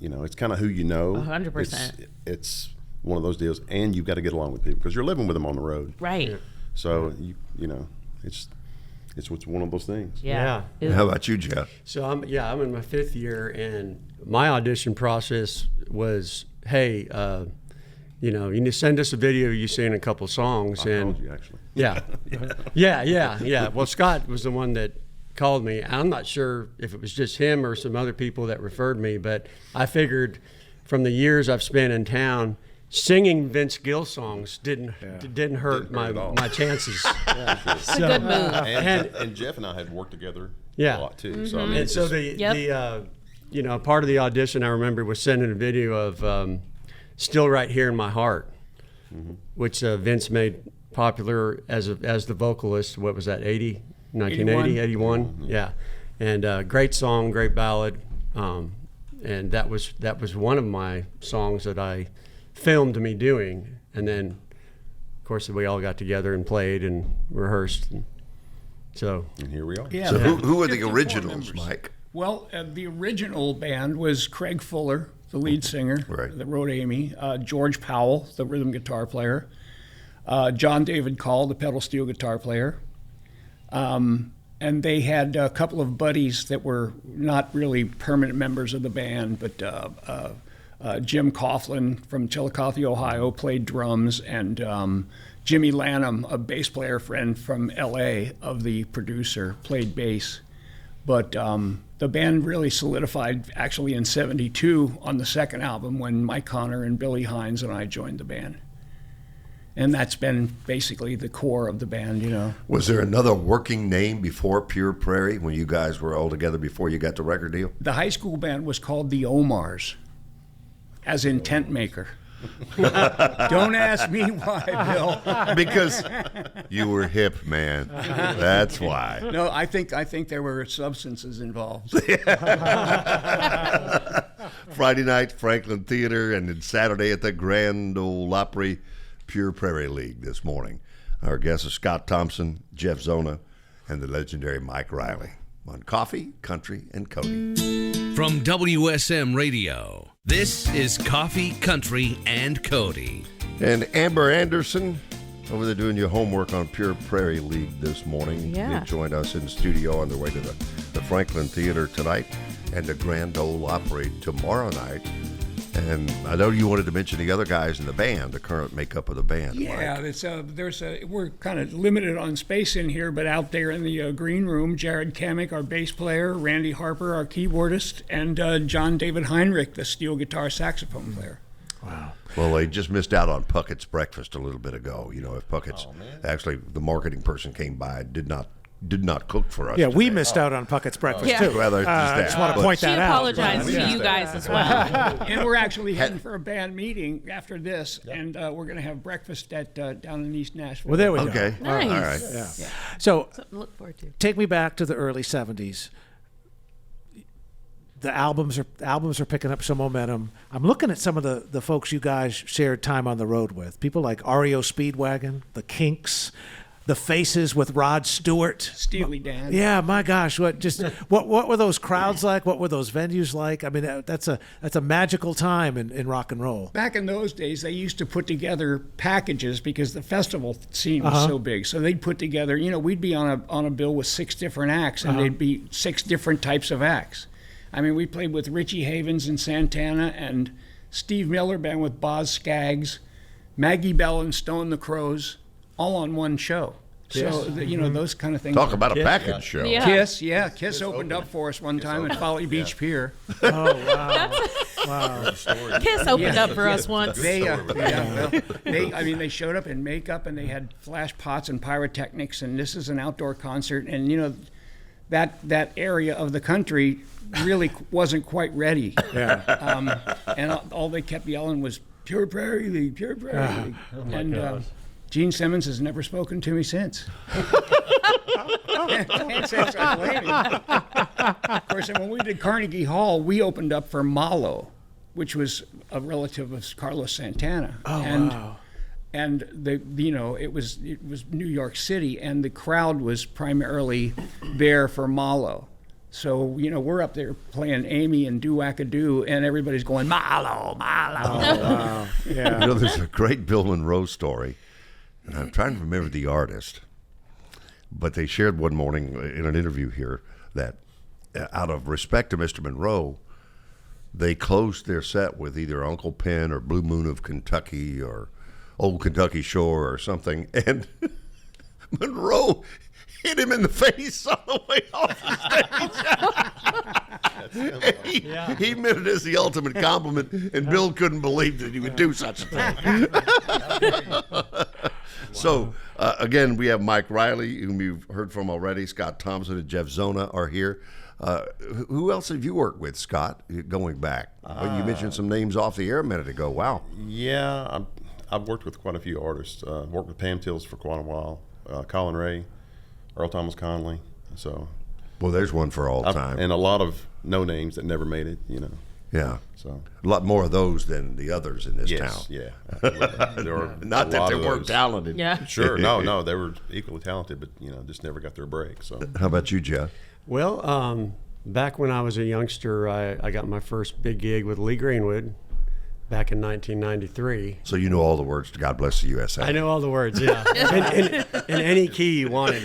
It's kind of who you know.
100%.
It's one of those deals, and you've got to get along with people because you're living with them on the road.
Right.
Yeah. So it's one of those things.
Yeah.
How about you, Jeff?
So I'm in my 5th year, and my audition process was, hey, you need to send us a video you sing a couple songs.
I
and
called you, actually.
Yeah. Well, Scott was the one that called me. I'm not sure if it was just him or some other people that referred me, but I figured from the years I've spent in town, singing Vince Gill songs didn't hurt my chances.
It's a good move.
And Jeff and I had worked together a lot too.
Mm-hmm.
So I mean,
and so the part of the audition I remember was sending a video of "Still Right Here in My Heart," which Vince made popular as the vocalist. What was that? 1980, 81. Yeah, and great song, great ballad, and that was one of my songs that I filmed me doing, and then of course we all got together and played and rehearsed, and
here we are.
Yeah.
So who are the originals, Mike?
Well, the original band was Craig Fuller, the lead singer, that wrote Amy, George Powell, the rhythm guitar player, John David Call, the pedal steel guitar player, and they had a couple of buddies that were not really permanent members of the band, but Jim Coughlin from Chillicothe, Ohio, played drums, and Jimmy Lanham, a bass player friend from L.A. of the producer, played bass. But the band really solidified actually in '72 on the second album when Mike Connor and Billy Hines and I joined the band. And that's been basically the core of the band,
Was there another working name before Pure Prairie when you guys were all together before you got the record deal?
The high school band was called the Omars, as in tent maker. Don't ask me why, Bill.
Because you were hip, man. That's why.
No, I think there were substances involved.
Friday night, Franklin Theater, and then Saturday at the Grand Ole Opry Pure Prairie League this morning. Our guests are Scott Thompson, Jeff Zona, and the legendary Mike Riley. on Coffee, Country, and Cody.
From WSM Radio, this is Coffee, Country, and Cody.
And Amber Anderson, over there doing your homework on Pure Prairie League this morning.
Yeah.
They joined us in the studio on their way to the Franklin Theater tonight and the Grand Ole Opry tomorrow night. And I know you wanted to mention the other guys in the band, the current makeup of the band.
Yeah,
Mike.
we're kind of limited on space in here, but out there in the green room, Jared Kamek, our bass player, Randy Harper, our keyboardist, and John David Heinrich, the steel guitar saxophone player.
Wow.
Well, they just missed out on Puckett's breakfast a little bit ago. You know, if Puckett's actually the marketing person came by, did not cook for us.
Yeah, we
today.
missed out on Puckett's breakfast
Yeah.
too.
Well, there's just
I
that.
just want to
But-
point
She
that out.
apologized to you guys as well.
And we're actually heading for a band meeting after this, and we're going to have breakfast at down in East Nashville.
Well, there we
Okay.
go.
All right.
Nice.
Yeah. So
Something to look forward to.
take me back to the early '70s. The albums are picking up some momentum. I'm looking at some of the folks you guys shared time on the road with. People like REO Speedwagon, the Kinks, the Faces with Rod Stewart.
Steely Dan.
Yeah, my gosh, what were those crowds like? What were those venues like? I mean, that's a magical time in rock and roll.
Back in those days, they used to put together packages because the festival scene was so big. So they'd put together, we'd be on a bill with 6 different acts, and they'd be 6 different types of acts. I mean, we played with Richie Havens and Santana, and Steve Miller Band with Boz Skaggs, Maggie Bell and Stone the Crows, all on one show. So, those kind of things.
Talk about a package show.
Yeah.
Kiss opened up for us one time at Folly Beach Pier.
Oh wow!
Kiss opened up for us once.
They showed up in makeup and they had flash pots and pyrotechnics, and this is an outdoor concert, and that area of the country really wasn't quite ready.
Yeah.
And all they kept yelling was Pure Prairie League, Pure Prairie League. And Gene Simmons has never spoken to me since. Can't say I blame him. Of course, and when we did Carnegie Hall, we opened up for Malo, which was a relative of Carlos Santana.
Oh, wow.
And it was New York City, and the crowd was primarily there for Malo. So, we're up there playing Amy and Do-Wacka-Do, and everybody's going, Malo, Malo.
Oh, wow. Yeah.
There's a great Bill Monroe story, and I'm trying to remember the artist, but they shared one morning in an interview here that out of respect to Mr. Monroe, they closed their set with either Uncle Pen or Blue Moon of Kentucky or Old Kentucky Shore or something, and Monroe hit him in the face on the way off the stage. He meant it as the ultimate compliment, and Bill couldn't believe that he would do such a thing. So, again, we have Mike Riley, whom you've heard from already. Scott Thompson and Jeff Zona are here. Who else have you worked with, Scott, going back? You mentioned some names off the air a minute ago. Wow.
Yeah, I've worked with quite a few artists. Worked with Pam Tills for quite a while. Colin Ray, Earl Thomas Conley. So,
well, there's one for all time.
And a lot of no names that never made it,
Yeah.
So
a lot more of those than the others in this town.
Yeah. There were
Not that they weren't talented.
Yeah.
Sure. No, they were equally talented, but just never got their break. So
How about you, Jeff?
Well, back when I was a youngster, I got my first big gig with Lee Greenwood back in 1993.
So you know all the words to God Bless the USA.
I know all the words, yeah. in any key you wanted.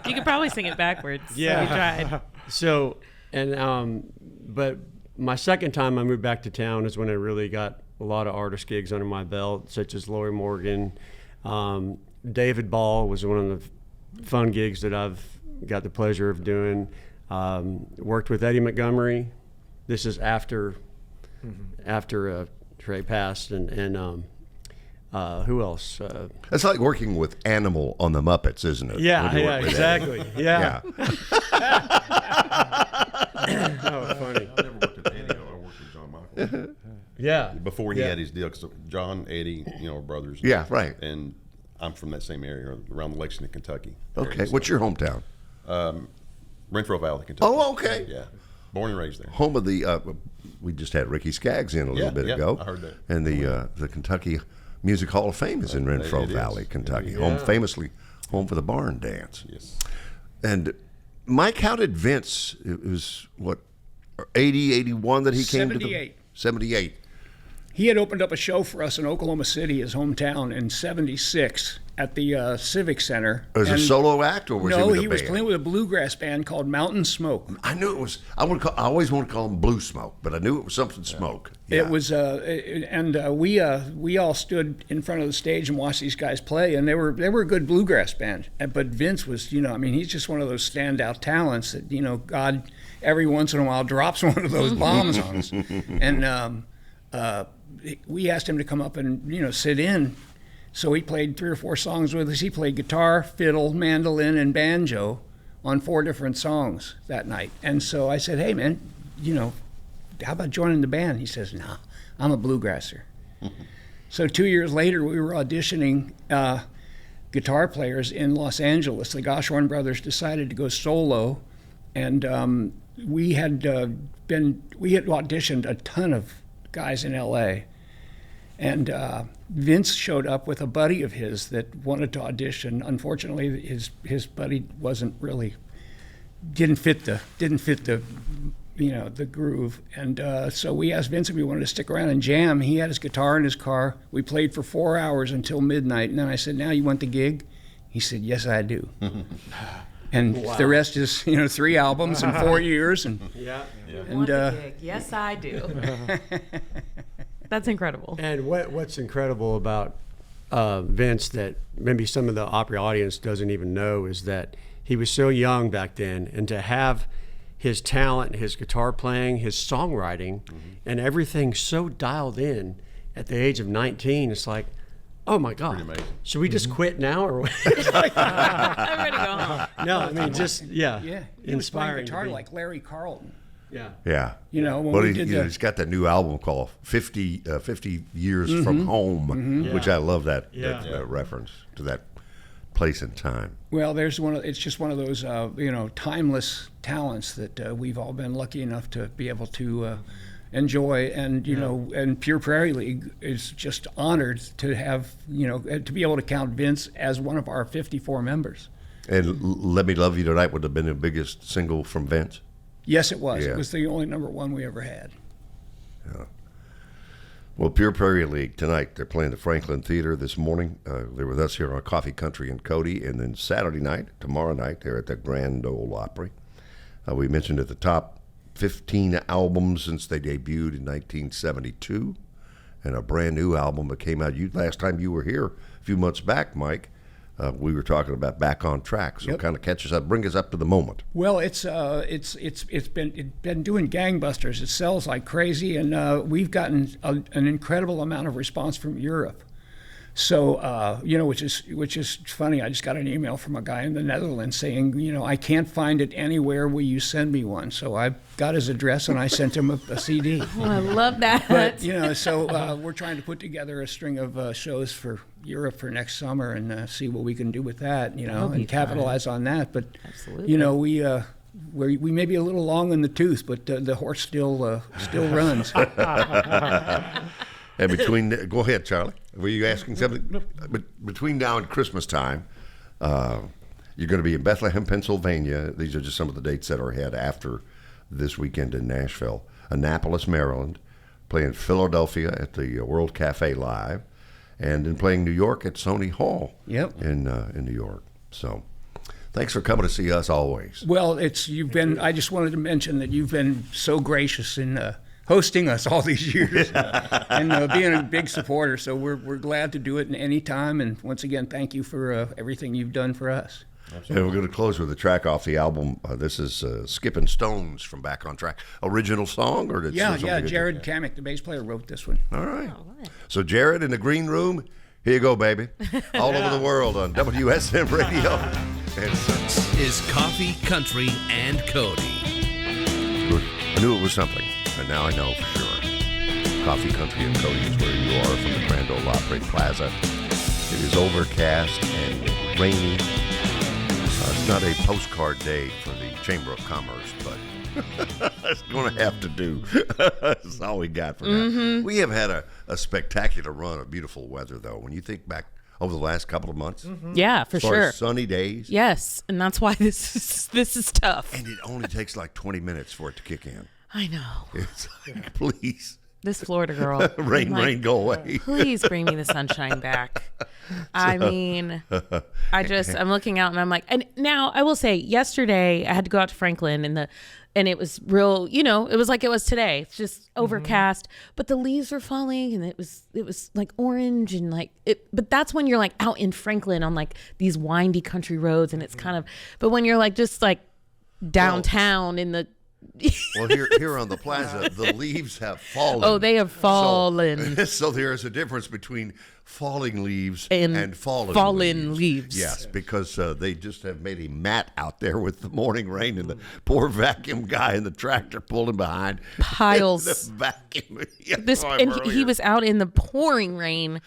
You could probably sing it backwards.
Yeah.
We tried.
So, but my second time I moved back to town is when I really got a lot of artist gigs under my belt, such as Lori Morgan. David Ball was one of the fun gigs that I've got the pleasure of doing. Worked with Eddie Montgomery. This is after Trey passed, and who else?
That's like working with Animal on the Muppets, isn't it?
Yeah, exactly. Yeah. Oh, funny.
I never worked with Eddie. I worked with John Michael.
Yeah.
Before he had his deal, because John, Eddie, brothers.
Yeah, right.
And I'm from that same area, around Lexington, Kentucky.
Okay. What's your hometown?
Renfro Valley, Kentucky.
Oh, okay.
Yeah. Born and raised there.
Home of the, we just had Ricky Skaggs in a little bit ago.
I heard that.
And the Kentucky Music Hall of Fame is in Renfro Valley, Kentucky. Home for the barn dance.
Yes.
And Mike, how did Vince, it was, what, 80, 81 that he came to the... 78.
He had opened up a show for us in Oklahoma City, his hometown, in '76 at the Civic Center.
Was it a solo act, or was he with a band?
No, he was playing with a bluegrass band called Mountain Smoke.
I knew it was. I always want to call him Blue Smoke, but I knew it was something Smoke. Yeah.
It was, we all stood in front of the stage and watched these guys play, and they were a good bluegrass band. But Vince was, he's just one of those standout talents that God every once in a while drops one of those bombs on us, and we asked him to come up and sit in. So he played 3 or 4 songs with us. He played guitar, fiddle, mandolin, and banjo on 4 different songs that night. And so I said, hey, man, how about joining the band? He says, no, I'm a bluegrasser. So 2 years later, we were auditioning guitar players in Los Angeles. The Goshorn brothers decided to go solo, and we had auditioned a ton of guys in L.A., and Vince showed up with a buddy of his that wanted to audition. Unfortunately, his buddy didn't fit the groove. And so we asked Vince if he wanted to stick around and jam. He had his guitar in his car. We played for 4 hours until midnight. And then I said, "Now you want the gig?" He said, "Yes, I do." And the rest is 3 albums and 4 years. And
yeah. And the gig. Yes, I do. That's incredible.
And what's incredible about Vince that maybe some of the Opry audience doesn't even know is that he was so young back then, and to have his talent, his guitar playing, his songwriting, and everything so dialed in at the age of 19, it's like, oh my God, should we just quit now or what?
I'm ready to go home.
No, I mean, just,
He was playing guitar like Larry Carlton.
Yeah. He's got that new album called 50 Years from Home, which I love that reference to that place and time.
Well, it's just one of those, timeless talents that we've all been lucky enough to be able to enjoy. And, and Pure Prairie League is just honored to have, to be able to count Vince as one of our 54 members.
And Let Me Love You Tonight would have been the biggest single from Vince?
Yes, it was. Yeah. It was the only #1 we ever had.
Yeah. Well, Pure Prairie League tonight, they're playing the Franklin Theater this morning. They're with us here on Coffee Country and Cody. And then Saturday night, tomorrow night, they're at the Grand Ole Opry. We mentioned at the top 15 albums since they debuted in 1972, and a brand new album that came out. Last time you were here, a few months back, Mike, we were talking about Back on Track. So kind of catch us up, bring us up to the moment.
Well, it's been doing gangbusters. It sells like crazy, and we've gotten an incredible amount of response from Europe. So which is funny. I just got an email from a guy in the Netherlands saying, I can't find it anywhere. Will you send me one? So I got his address and I sent him a CD.
Oh, I love that.
But so we're trying to put together a string of shows for Europe for next summer and see what we can do with that. And capitalize on that. But absolutely. We may be a little long in the tooth, but the horse still runs.
And go ahead, Charlie. Were you asking something? Between now and Christmas time, you're going to be in Bethlehem, Pennsylvania. These are just some of the dates that are ahead after this weekend in Nashville. Annapolis, Maryland, playing Philadelphia at the World Cafe Live, and then playing New York at Sony Hall in New York. So thanks for coming to see us always.
Well, I just wanted to mention that you've been so gracious in hosting us all these years and being a big supporter. So we're glad to do it in any time. And once again, thank you for everything you've done for us.
Absolutely. And we're going to close with a track off the album. This is Skippin' Stones from Back on Track. Original song? Or
Jared Kamick, the bass player, wrote this one.
All right. So Jared in the green room, here you go, baby. All over the world on WSM Radio.
This is Coffee, Country, and Cody.
I knew it was something. And now I know for sure. Coffee Country and Cody is where you are from the Grand Ole Opry Plaza. It is overcast and rainy. It's not a postcard day for the Chamber of Commerce, but it's going to have to do. That's all we got for now. We have had a spectacular run of beautiful weather, though. When you think back over the last couple of months.
Yeah, for
As far
sure.
as sunny days.
Yes, and that's why this is tough.
And it only takes like 20 minutes for it to kick in.
I know.
It's like, please.
This Florida girl.
Rain, go away.
Please bring me the sunshine back. I mean, I'm looking out and I'm like, and now I will say, yesterday I had to go out to Franklin and it was real, it was like it was today. It's just overcast, but the leaves were falling and it was like orange and like it, but that's when you're like out in Franklin on like these windy country roads and it's kind of, but when you're like just like downtown in the
well, here on the plaza, the leaves have fallen.
Oh, they have fallen.
So there is a difference between falling leaves and fallen leaves. Yes, because they just have made a mat out there with the morning rain and the poor vacuum guy in the tractor pulling behind.
Piles.
The vacuum. Yeah,
he was out in the pouring rain.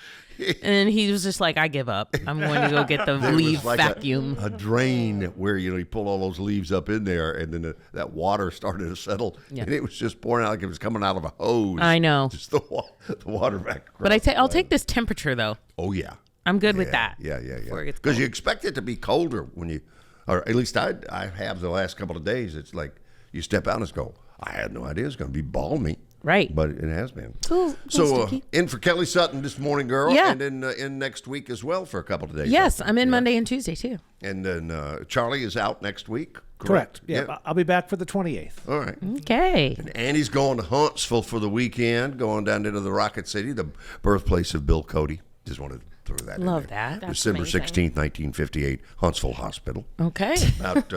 And he was just like, I give up. I'm going to go get the leaf
like
vacuum.
A drain where, you pull all those leaves up in there and then that water started to settle. Yeah. And it was just pouring out like it was coming out of a hose.
I know.
Just the water back.
But I'll take this temperature, though.
Oh, yeah.
I'm good with that.
Yeah. Because you expect it to be colder when you, or at least I have the last couple of days. It's like you step out and go, I had no idea it's going to be balmy.
Right.
But it has been.
So
in for Kelly Sutton this morning, girl.
Yeah.
And then in next week as well for a couple of days.
Yes, I'm in Monday and Tuesday, too.
And then Charlie is out next week.
Correct. Yeah, I'll be back for the 28th.
All right.
Okay.
And Annie's going to Huntsville for the weekend, going down into the Rocket City, the birthplace of Bill Cody. Just wanted to throw that in there.
Love that. That's
December
amazing.
16th, 1958, Huntsville Hospital.
Okay.
About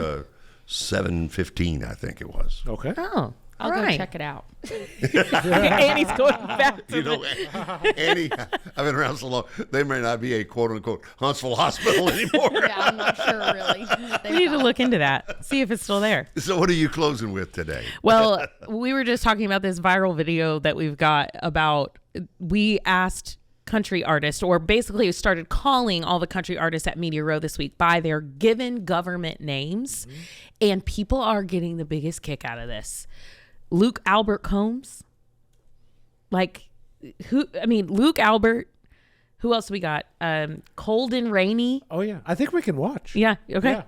7:15, I think it was.
Okay.
Oh.
I'll go check it out.
Annie's going back to
Annie, I've been around so long, they may not be a quote-unquote Huntsville Hospital anymore.
Yeah, I'm not sure, really.
We need to look into that, see if it's still there.
So what are you closing with today?
Well, we were just talking about this viral video that we've got about, we asked country artists, or basically started calling all the country artists at Media Row this week by their given government names, and people are getting the biggest kick out of this. Luke Albert Combs, Luke Albert. Who else we got? Colden Rainey.
Oh yeah, I think we can watch.
Yeah. Okay.
Yeah.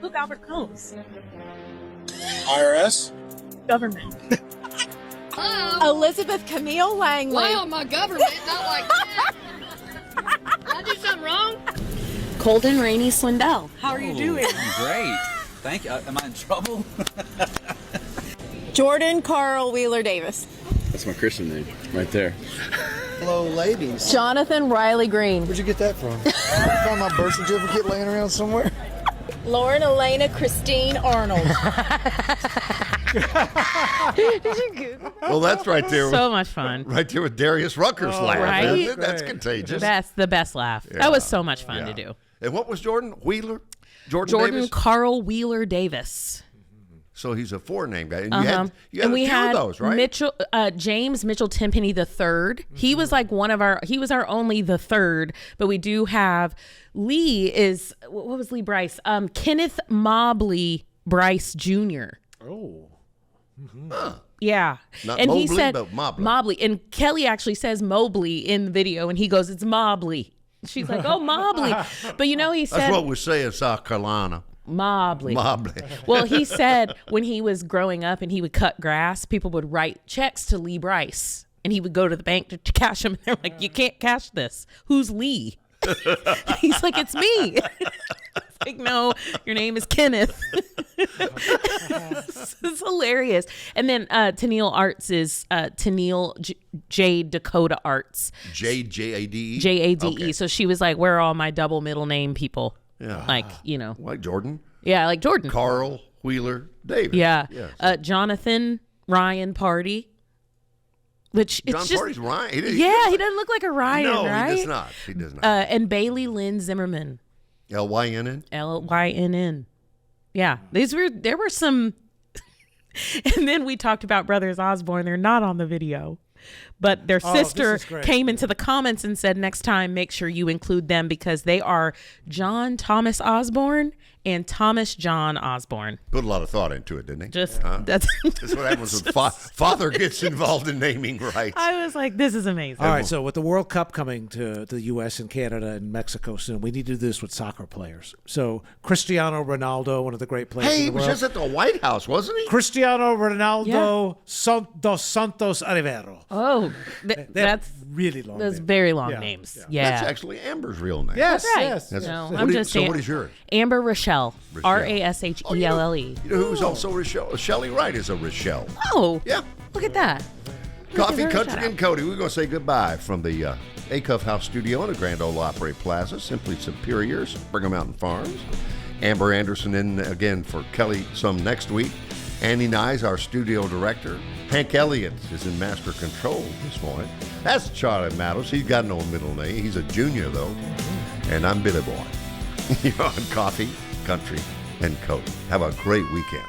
Luke Albert Combs.
IRS.
Government.
Elizabeth Camille Langley.
Wow, my government, not like that. Did I do something wrong?
Colden Rainey Swindell. How are you doing?
I'm great. Thank you. Am I in trouble?
Jordan Carl Wheeler Davis.
That's my Christian name, right there.
Hello, ladies.
Jonathan Riley Green.
Where'd you get that from? Found my birth certificate laying around somewhere.
Lauren Elena Christine Arnold. Did you Google?
Well, that's right there.
So much fun.
Right there with Darius Rucker's laugh.
Right?
That's contagious.
The best laugh.
Yeah.
That was so much fun to do.
And what was Jordan Wheeler? Jordan Davis?
Carl Wheeler Davis.
So he's a four-name guy. And you had a few of those, right?
James Mitchell Timpany III. He was like he was our only the third, but we do have Lee is, what was Lee Bryce? Kenneth Mobley Bryce Jr.
Oh.
Mm-hmm. Huh.
Yeah.
Not
and
Mobley,
he said
but Mobley.
Mobley. And Kelly actually says Mobley in the video, and he goes, it's Mobley. She's like, oh, Mobley. But he said.
That's what we say in South Carolina.
Mobley. Well, he said when he was growing up and he would cut grass, people would write checks to Lee Bryce, and he would go to the bank to cash them. And they're like, you can't cash this. Who's Lee? He's like, it's me. It's like, no, your name is Kenneth. It's hilarious. And then Tennille Arts is Tennille Jade Dakota Arts.
Jade,
Jade. Jade. Okay. So she was like, where are all my double middle name people?
Yeah.
Like
Jordan?
Yeah, like Jordan.
Carl Wheeler Davis.
Yeah. Yes. Jonathan Ryan Party. Which it's
John Party's Ryan.
He doesn't look like a Ryan, right?
No, he does not. He does not.
And Bailey Lynn Zimmerman.
Lynn?
Lynn. Yeah. There were some. And then we talked about Brothers Osborne. They're not on the video. But their sister
this is great.
came into the comments and said, next time, make sure you include them because they are John Thomas Osborne and Thomas John Osborne.
Put a lot of thought into it, didn't he?
Just that's
what happens when father gets involved in naming rights.
I was like, this is amazing.
All right, so with the World Cup coming to the U.S. and Canada and Mexico soon, we need to do this with soccer players. So Cristiano Ronaldo, one of the great players
Hey,
in
he
the
was
world.
just at the White House, wasn't he?
Cristiano Ronaldo dos Santos Rivero.
Oh, that's
really long.
Those
names.
very long
Yeah,
names.
yeah.
Yeah.
That's actually Amber's real name.
Yes,
That's right.
yes.
That's-
No,
what
I'm
is-
just
so
saying.
what is yours?
Amber Rochelle.
Rochelle.
Rashelle.
You know who's also Rochelle? Shelley Wright is a Rochelle.
Oh,
Yeah.
look at that.
Coffee,
her a
Country,
shout
and Cody. We're going to say goodbye from the Acuff House Studio in the Grand Ole Opry Plaza. Simply Superiors, Brigham Mountain Farms. Amber Anderson in again for Kelly some next week. Andy Nyes, our studio director. Hank Elliott is in master control this morning. That's Charlie Matters. He's got no middle name. He's a junior, though. And I'm Billy Boy. You're on Coffee, Country, and Cody. Have a great weekend.